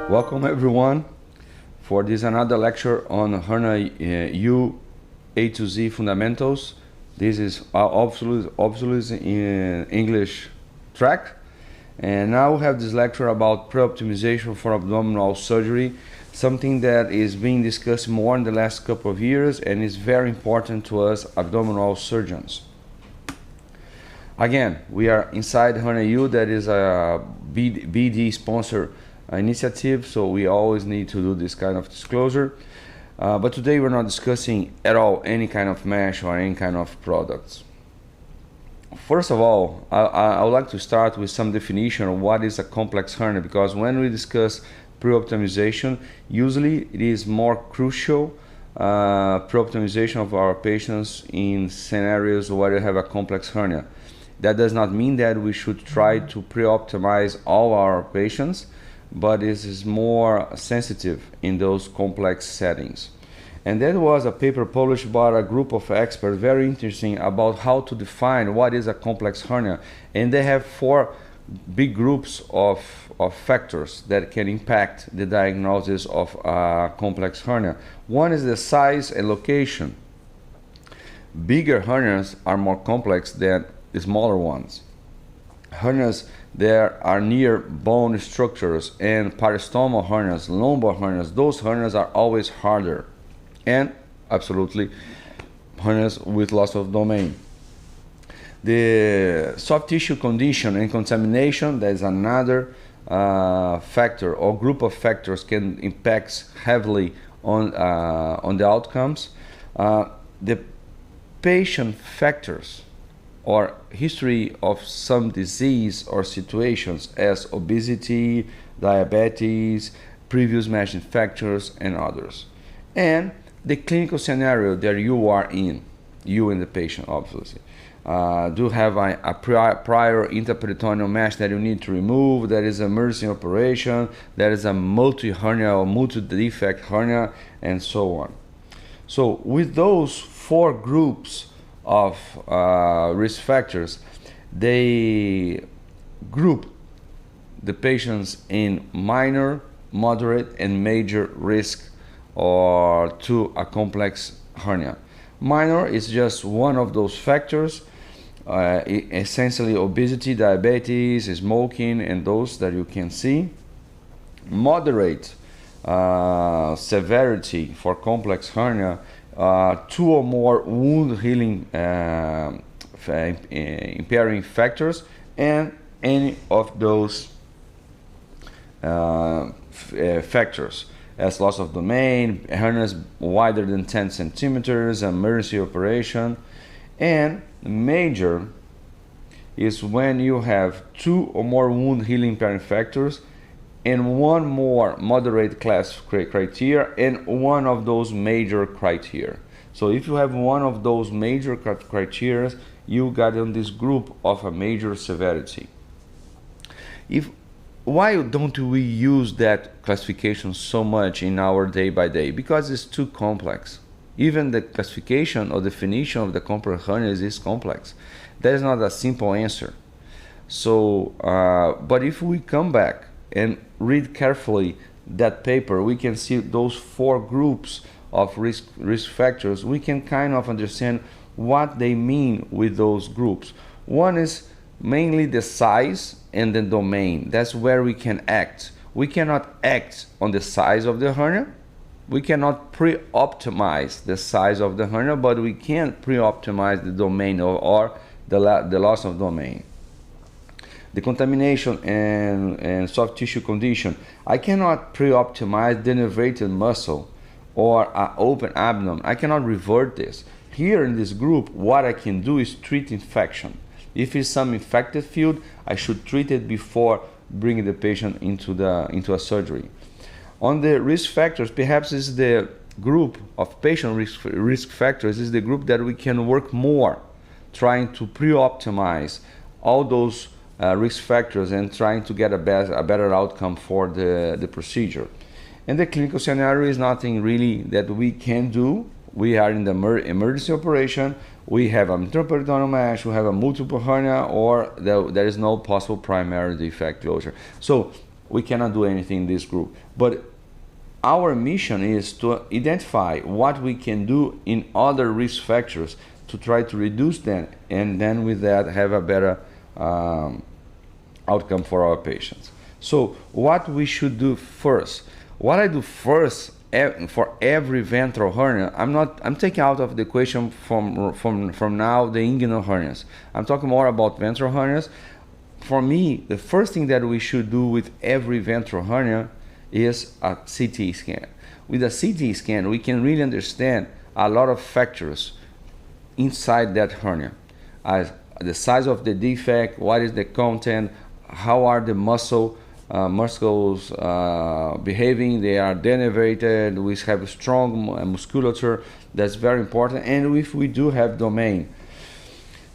Welcome everyone for this another lecture on hernia U A to Z fundamentals. This is obviously in English track, and now we have this lecture about pre-optimization for abdominal surgery, something that is being discussed more in the last couple of years and is very important to us abdominal surgeons. Again, we are inside Hernia U, that is a BD sponsor initiative, so we always need to do this kind of disclosure. But today we're not discussing at all any kind of mesh or any kind of products. First of all, I would like to start with some definition of what is a complex hernia, because when we discuss pre-optimization, usually it is more crucial pre-optimization of our patients in scenarios where you have a complex hernia. That does not mean that we should try to pre-optimize all our patients, but it is more sensitive in those complex settings. And that was a paper published by a group of experts, very interesting, about how to define what is a complex hernia. And they have 4 big groups of factors that can impact the diagnosis of a complex hernia. One is the size and location. Bigger hernias are more complex than the smaller ones. Hernias that are near bone structures and peristomal hernias, lumbar hernias, those hernias are always harder. And absolutely hernias with loss of domain. The soft tissue condition and contamination, that is another factor or group of factors can impact heavily on the outcomes. The patient factors or history of some disease or situations as obesity, diabetes, previous mesh infections, and others. And the clinical scenario that you are in, you and the patient obviously. Do have a prior interperitoneal mesh that you need to remove, that is an emergency operation, that is a multi-hernia or multi-defect hernia, and so on. So with those 4 groups of risk factors, they group the patients in minor, moderate, and major risk or to a complex hernia. Minor is just one of those factors, essentially obesity, diabetes, smoking, and those that you can see. Moderate severity for complex hernia, 2 or more wound healing impairing factors, and any of those factors as loss of domain, hernias wider than 10 centimeters, emergency operation. And major is when you have 2 or more wound healing impairing factors and 1 more moderate class criteria and 1 of those major criteria. So if you have 1 of those major criteria, you got in this group of a major severity. Why don't we use that classification so much in our day-by-day? Because it's too complex. Even the classification or definition of the complex hernia is complex. That is not a simple answer. So, but if we come back and read carefully that paper, we can see those 4 groups of risk factors. We can kind of understand what they mean with those groups. One is mainly the size and the domain. That's where we can act. We cannot act on the size of the hernia. We cannot pre-optimize the size of the hernia, but we can pre-optimize the domain or the loss of domain. The contamination and soft tissue condition. I cannot pre-optimize the denervated muscle or an open abdomen. I cannot revert this. Here in this group, what I can do is treat infection. If it's some infected field, I should treat it before bringing the patient into a surgery. On the risk factors, perhaps is the group of patient risk factors is the group that we can work more, trying to pre-optimize all those risk factors and trying to get a better outcome for the procedure. And the clinical scenario is nothing really that we can do. We are in the emergency operation. We have a intraperitoneal mesh, we have a multiple hernia, or there is no possible primary defect closure. So we cannot do anything in this group. But our mission is to identify what we can do in other risk factors to try to reduce them, and then with that have a better outcome for our patients. So what we should do first, what I do first for every ventral hernia, I'm taking out of the equation from now the inguinal hernias. I'm talking more about ventral hernias. For me, the first thing that we should do with every ventral hernia is a CT scan. With a CT scan, we can really understand a lot of factors inside that hernia. The size of the defect, what is the content, how are the muscles behaving, they are denervated, we have strong musculature, that's very important, and if we do have domain.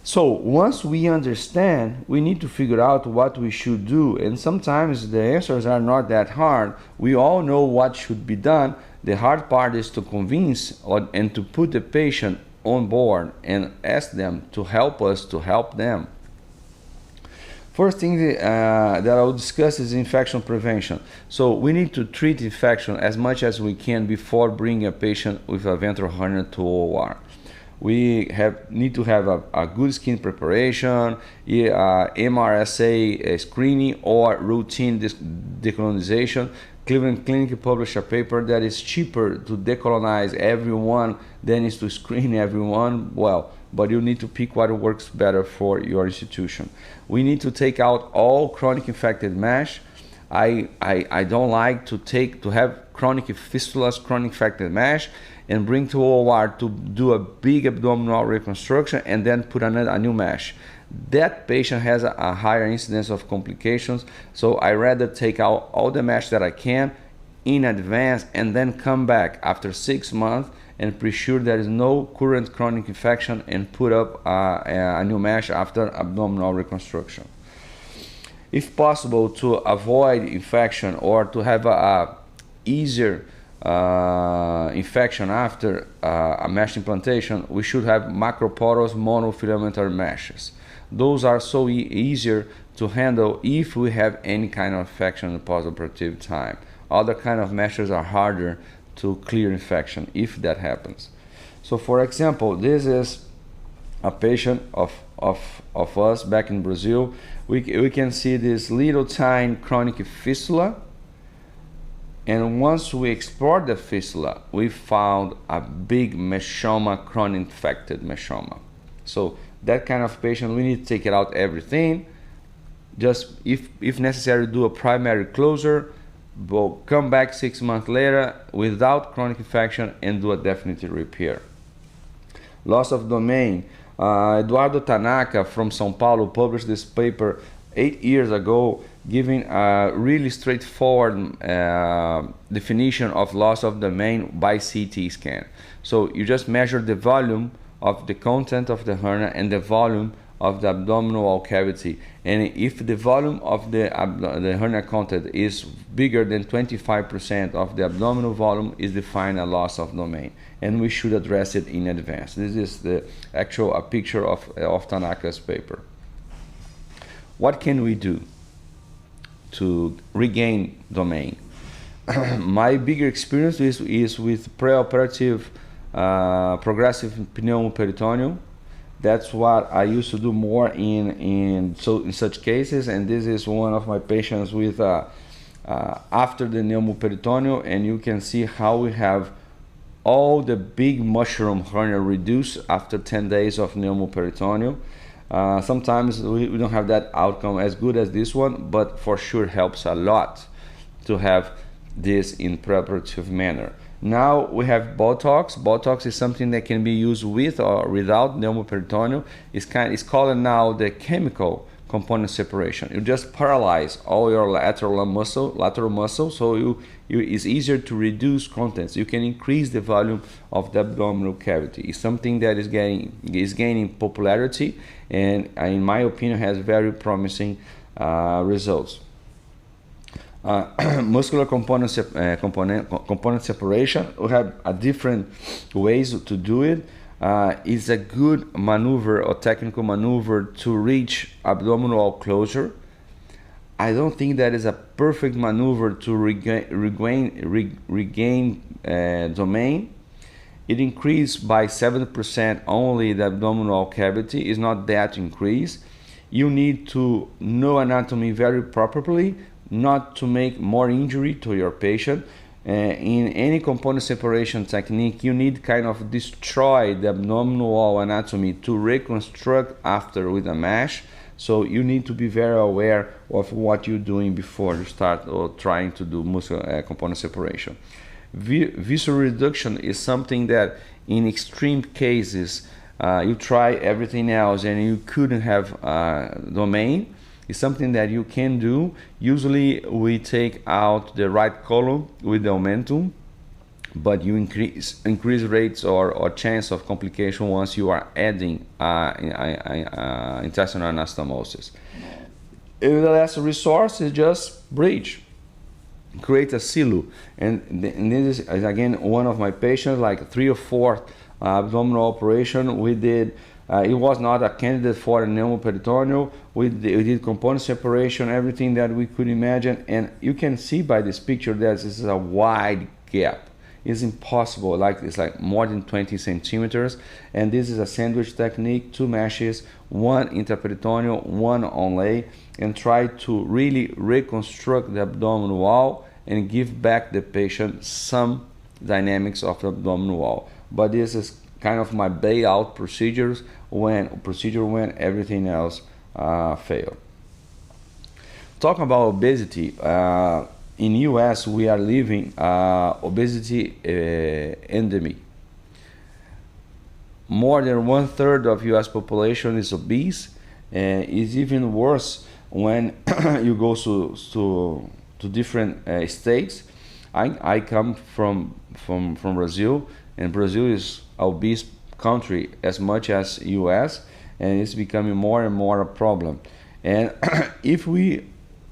So once we understand, we need to figure out what we should do, and sometimes the answers are not that hard. We all know what should be done. The hard part is to convince and to put the patient on board and ask them to help us to help them. First thing that I will discuss is infection prevention. So we need to treat infection as much as we can before bringing a patient with a ventral hernia to OR. We need to have a good skin preparation, MRSA screening, or routine decolonization. Cleveland Clinic published a paper that is cheaper to decolonize everyone than is to screen everyone. Well, but you need to pick what works better for your institution. We need to take out all chronic infected mesh. I don't like to have chronic fistulas, chronic infected mesh, and bring to OR to do a big abdominal reconstruction and then put a new mesh. That patient has a higher incidence of complications, so I rather take out all the mesh that I can in advance and then come back after 6 months and be sure there is no current chronic infection and put up a new mesh after abdominal reconstruction. If possible, to avoid infection or to have a easier infection after a mesh implantation, we should have macroporous monofilamentary meshes. Those are so easier to handle if we have any kind of infection in the postoperative time. Other kind of meshes are harder to clear infection if that happens. So for example, this is a patient of us back in Brazil. We can see this little tiny chronic fistula, and once we explored the fistula, we found a big meshoma, chronic infected meshoma. So that kind of patient, we need to take it out everything. Just if necessary, do a primary closure, but come back 6 months later without chronic infection and do a definitive repair. Loss of domain. Eduardo Tanaka from São Paulo published this paper 8 years ago, giving a really straightforward definition of loss of domain by CT scan. So you just measure the volume of the content of the hernia and the volume of the abdominal wall cavity, and if the volume of the hernia content is bigger than 25% of the abdominal volume, is defined a loss of domain, and we should address it in advance. This is the actual a picture of Tanaka's paper. What can we do to regain domain? My bigger experience is with preoperative progressive pneumoperitoneum. That's what I used to do more in such cases, and this is one of my patients with after the pneumoperitoneum, and you can see how we have all the big mushroom hernia reduced after 10 days of pneumoperitoneum. Sometimes we don't have that outcome as good as this one, but for sure helps a lot to have this in preoperative manner. Now we have Botox. Botox is something that can be used with or without pneumoperitoneum. It's called now the chemical component separation. You just paralyze all your lateral muscle, so it's easier to reduce contents. You can increase the volume of the abdominal cavity. It's something that is gaining popularity, and in my opinion has very promising results. Muscular component separation, we have different ways to do it. It's a good maneuver or technical maneuver to reach abdominal wall closure. I don't think that is a perfect maneuver to regain domain. It increased by 7% only the abdominal cavity. Is not that increase. You need to know anatomy very properly, not to make more injury to your patient. In any component separation technique, you need kind of destroy the abdominal wall anatomy to reconstruct after with a mesh. So you need to be very aware of what you're doing before you start or trying to do muscle component separation. Visceral reduction is something that in extreme cases you try everything else and you couldn't have domain. It's something that you can do. Usually we take out the right column with the omentum, but you increase rates or chance of complication once you are adding intestinal anastomosis. And the last resource is just bridge. Create a silu, and this is again one of my patients, like 3 or 4 abdominal operation we did. It was not a candidate for a pneumoperitoneal. We did component separation, everything that we could imagine, and you can see by this picture that this is a wide gap. It's impossible, it's like more than 20 centimeters, and this is a sandwich technique, 2 meshes, 1 intraperitoneal, 1 onlay, and try to really reconstruct the abdominal wall and give back the patient some dynamics of the abdominal wall. But this is kind of my bailout procedure when everything else failed. Talking about obesity, in US we are living obesity endemic. More than 1/3 of US population is obese, and it's even worse when you go to different states. I come from Brazil, and Brazil is an obese country as much as US, and it's becoming more and more a problem. And if we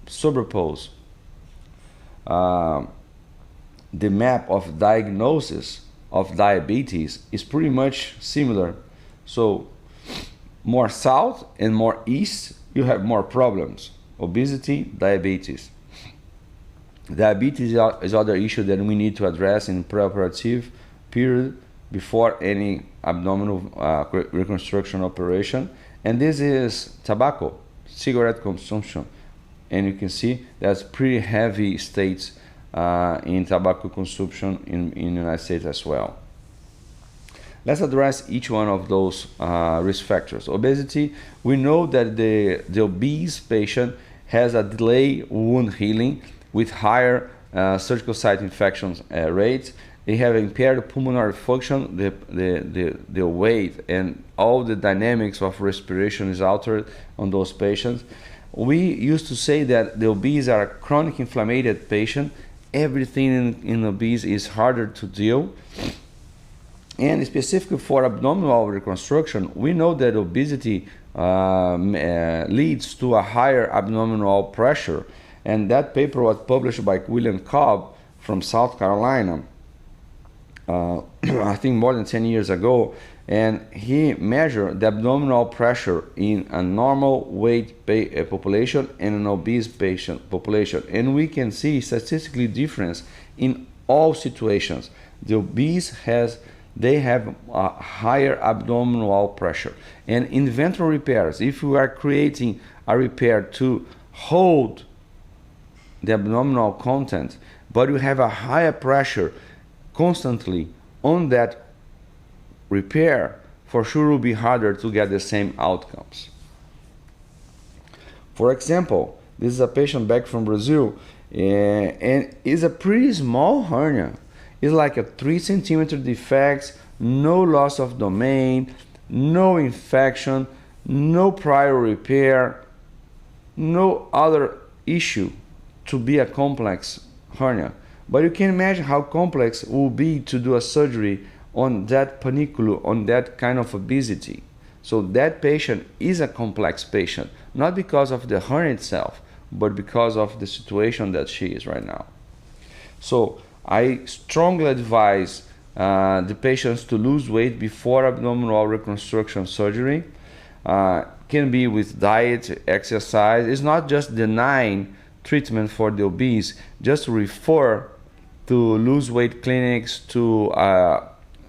superpose the map of diagnosis of diabetes, is pretty much similar. So more south and more east, you have more problems. Obesity, diabetes. Diabetes is other issue that we need to address in preoperative period before any abdominal reconstruction operation. And this is tobacco, cigarette consumption. And you can see that's pretty heavy states in tobacco consumption in the United States as well. Let's address each one of those risk factors. Obesity, we know that the obese patient has a delayed wound healing with higher surgical site infections rates. They have impaired pulmonary function, the weight and all the dynamics of respiration is altered on those patients. We used to say that the obese are a chronic inflamed patient. Everything in obese is harder to deal. And specifically for abdominal reconstruction, we know that obesity leads to a higher abdominal pressure. And that paper was published by William Cobb from South Carolina, I think more than 10 years ago. And he measured the abdominal pressure in a normal weight population and an obese patient population. And we can see statistically difference in all situations. The obese they have a higher abdominal wall pressure. And in ventral repairs, if we are creating a repair to hold the abdominal content, but you have a higher pressure constantly on that repair, for sure it will be harder to get the same outcomes. For example, this is a patient back from Brazil, and it's a pretty small hernia. It's like a 3 centimeter defect, no loss of domain, no infection, no prior repair, no other issue to be a complex hernia. But you can imagine how complex it will be to do a surgery on that panicule, on that kind of obesity. So that patient is a complex patient, not because of the hernia itself, but because of the situation that she is right now. So I strongly advise the patients to lose weight before abdominal reconstruction surgery. can be with diet, exercise. It's not just denying treatment for the obese, just refer to lose weight clinics, to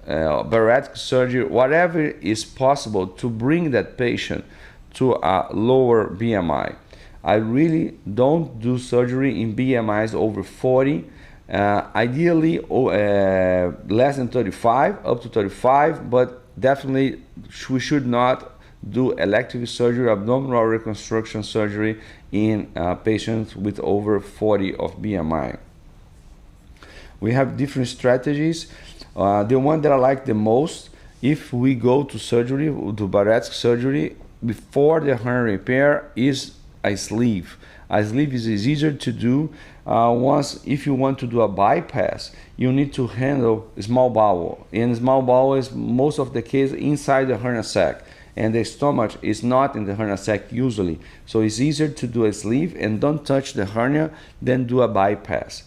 bariatric surgery, whatever is possible to bring that patient to a lower BMI. I really don't do surgery in BMIs over 40. Ideally less than 35, up to 35, but definitely we should not do elective surgery, abdominal reconstruction surgery in patients with over 40 of BMI. We have different strategies. The one that I like the most, if we go to surgery, to bariatric surgery, before the hernia repair, is a sleeve. A sleeve is easier to do. If you want to do a bypass, you need to handle small bowel. And small bowel is most of the case inside the hernia sac. And the stomach is not in the hernia sac usually. So it's easier to do a sleeve and don't touch the hernia than do a bypass.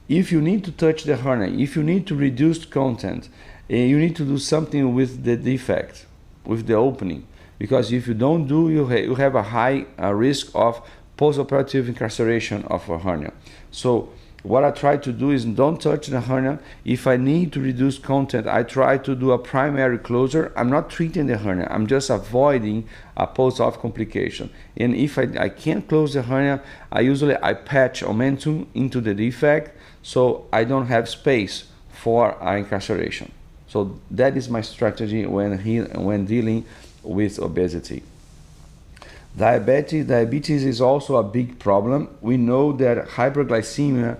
If you need to touch the hernia, if you need to reduce content, you need to do something with the defect, with the opening. Because if you don't do, you have a high risk of postoperative incarceration of a hernia. So what I try to do is don't touch the hernia. If I need to reduce content, I try to do a primary closure. I'm not treating the hernia. I'm just avoiding a post-op complication. And if I can't close the hernia, I patch omentum into the defect so I don't have space for incarceration. So that is my strategy when dealing with obesity. Diabetes is also a big problem. We know that hyperglycemia,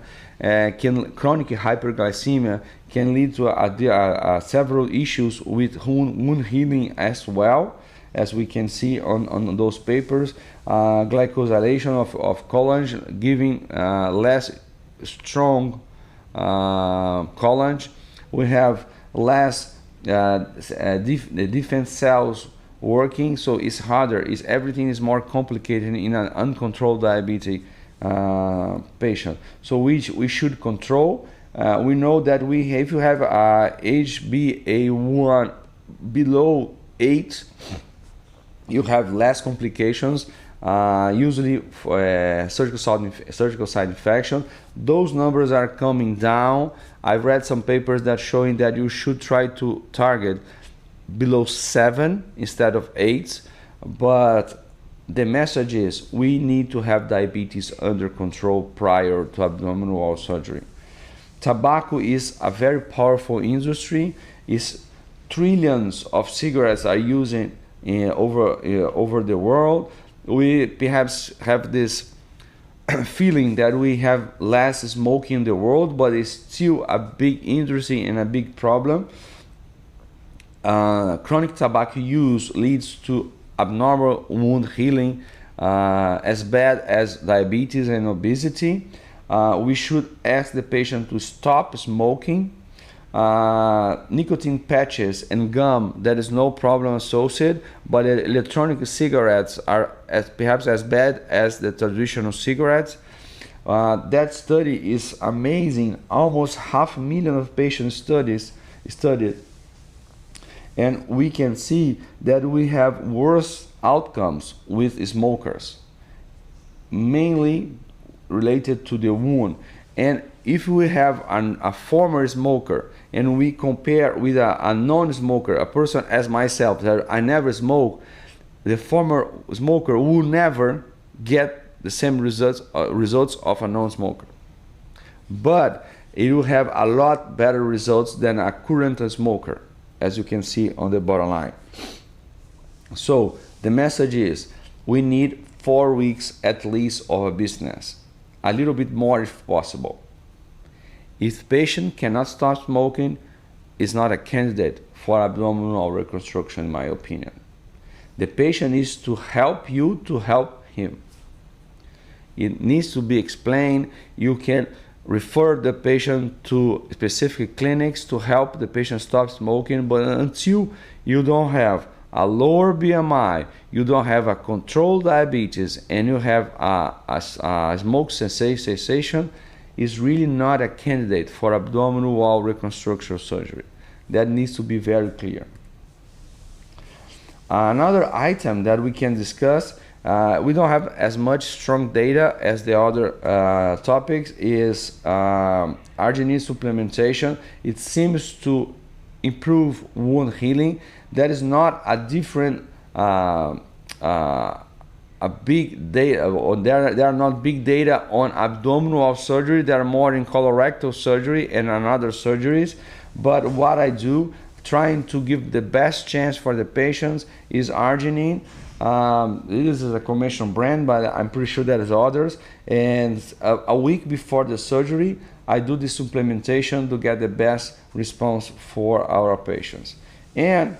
chronic hyperglycemia can lead to several issues with wound healing as well, as we can see on those papers. Glycosylation of collagen, giving less strong collagen. We have less defense cells working, so it's harder. Everything is more complicated in an uncontrolled diabetes patient. So we should control. We know that if you have HbA1 below 8, you have less complications. Usually surgical site infection. Those numbers are coming down. I've read some papers that showing that you should try to target below 7 instead of 8, but the message is we need to have diabetes under control prior to abdominal wall surgery. Tobacco is a very powerful industry. Trillions of cigarettes are using over the world. We perhaps have this feeling that we have less smoking in the world, but it's still a big industry and a big problem. Chronic tobacco use leads to abnormal wound healing, as bad as diabetes and obesity. We should ask the patient to stop smoking. Nicotine patches and gum, there is no problem associated, but electronic cigarettes are perhaps as bad as the traditional cigarettes. That study is amazing. Almost 500,000 of patients studied. And we can see that we have worse outcomes with smokers, mainly related to the wound. And if we have a former smoker and we compare with a non-smoker, a person as myself, that I never smoke, the former smoker will never get the same results of a non-smoker. But it will have a lot better results than a current smoker, as you can see on the bottom line. So the message is we need 4 weeks at least of abstinence, a little bit more if possible. If the patient cannot stop smoking, is not a candidate for abdominal reconstruction, in my opinion. The patient needs to help you to help him. It needs to be explained. You can refer the patient to specific clinics to help the patient stop smoking, but until you don't have a lower BMI, you don't have a controlled diabetes, and you have a smoke cessation, is really not a candidate for abdominal wall reconstruction surgery. That needs to be very clear. Another item that we can discuss, we don't have as much strong data as the other topics, is arginine supplementation. It seems to improve wound healing. That is not a different a big data, or there are not big data on abdominal surgery. There are more in colorectal surgery and on other surgeries. But what I do, trying to give the best chance for the patients, is arginine. This is a commercial brand, but I'm pretty sure there's others. And a week before the surgery, I do the supplementation to get the best response for our patients. And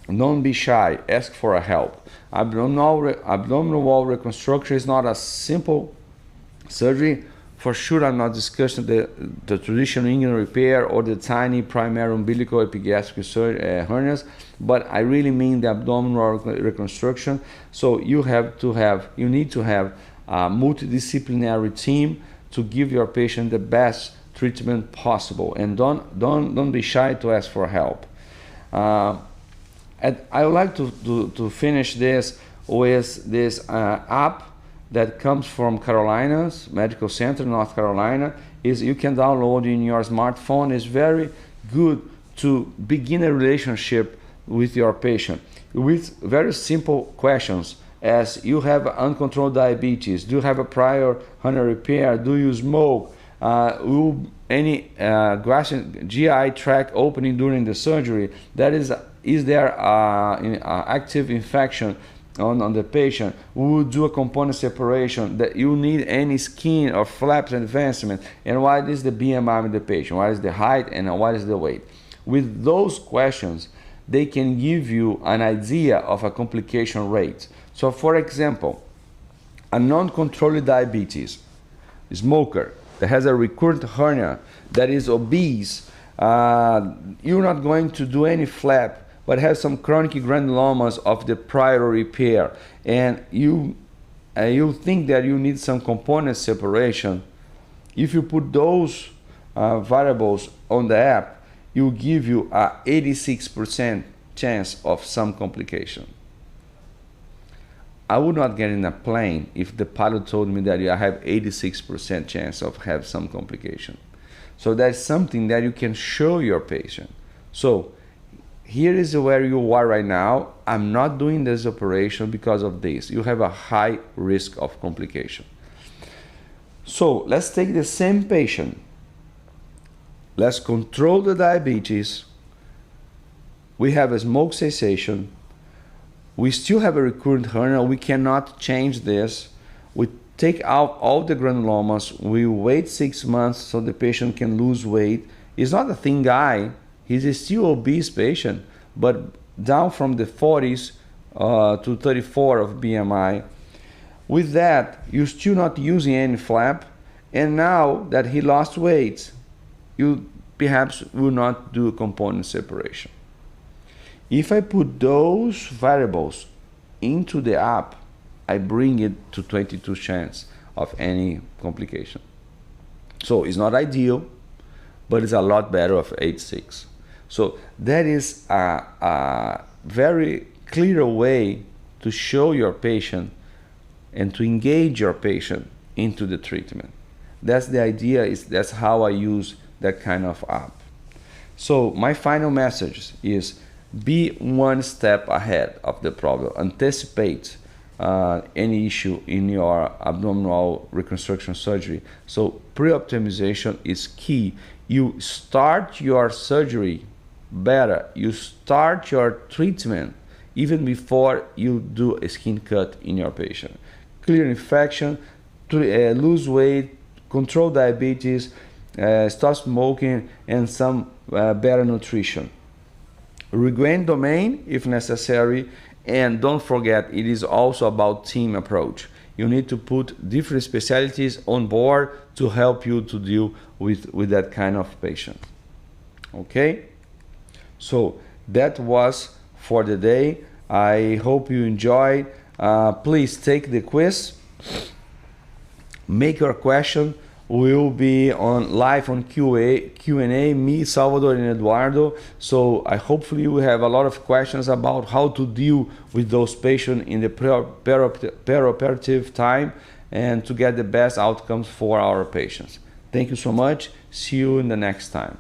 don't be shy, ask for a help. Abdominal wall reconstruction is not a simple surgery. For sure, I'm not discussing the traditional inguinal repair or the tiny primary umbilical epigastric hernias, but I really mean the abdominal reconstruction. So you need to have a multidisciplinary team to give your patient the best treatment possible, and don't be shy to ask for help. And I would like to finish this with this app that comes from Carolinas Medical Center, North Carolina. You can download in your smartphone. It's very good to begin a relationship with your patient with very simple questions, as you have uncontrolled diabetes, do you have a prior hernia repair, do you smoke, will any GI tract opening during the surgery, is there active infection on the patient, we will do a component separation, that you need any skin or flaps advancement, and what is the BMI of the patient, what is the height, and what is the weight. With those questions, they can give you an idea of a complication rate. So for example, a non-controlled diabetes smoker that has a recurrent hernia, that is obese, you're not going to do any flap, but have some chronic granulomas of the prior repair, and you think that you need some component separation. If you put those variables on the app, it will give you a 86% chance of some complication. I would not get in a plane if the pilot told me that I have 86% chance of have some complication. So that's something that you can show your patient. So here is where you are right now. I'm not doing this operation because of this. You have a high risk of complication. So let's take the same patient. Let's control the diabetes. We have a smoke cessation. We still have a recurrent hernia. We cannot change this. We take out all the granulomas. We wait 6 months so the patient can lose weight. He's not a thin guy. He's a still obese patient, but down from the 40s to 34 of BMI. With that, you're still not using any flap. And now that he lost weight, you perhaps will not do a component separation. If I put those variables into the app, I bring it to 22 chance of any complication. So it's not ideal, but it's a lot better of 86. So that is a very clear way to show your patient and to engage your patient into the treatment. That's the idea, that's how I use that kind of app. So my final message is, be one step ahead of the problem. Anticipate any issue in your abdominal reconstruction surgery. So pre-optimization is key. You start your surgery better. You start your treatment even before you do a skin cut in your patient. Clear infection, lose weight, control diabetes, stop smoking, and some better nutrition. Regain domain if necessary, and don't forget, it is also about team approach. You need to put different specialties on board to help you to deal with that kind of patient. Okay? So that was for the day. I hope you enjoyed. Please take the quiz. Make your question will be on live on Q&A, me, Salvador, and Eduardo. So I hopefully will have a lot of questions about how to deal with those patients in the perioperative time and to get the best outcomes for our patients. Thank you so much. See you in the next time.